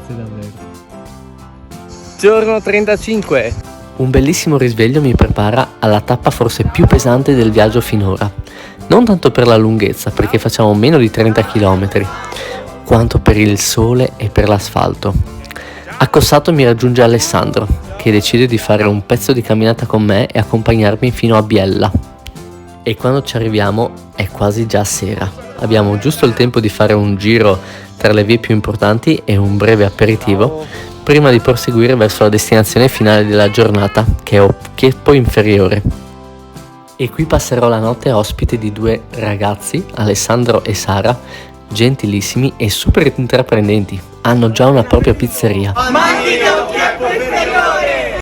Grazie davvero. Giorno 35. Un bellissimo risveglio mi prepara alla tappa forse più pesante del viaggio finora. Non tanto per la lunghezza, perché facciamo meno di 30 km, quanto per il sole e per l'asfalto. A Cossato mi raggiunge Alessandro, che decide di fare un pezzo di camminata con me e accompagnarmi fino a Biella. E quando ci arriviamo è quasi già sera. Abbiamo giusto il tempo di fare un giro tra le vie più importanti e un breve aperitivo prima di proseguire verso la destinazione finale della giornata, che è Chieppo Inferiore. E qui passerò la notte ospite di due ragazzi, Alessandro e Sara, gentilissimi e super intraprendenti. Hanno già una propria pizzeria. Macchina, Chieppo Inferiore!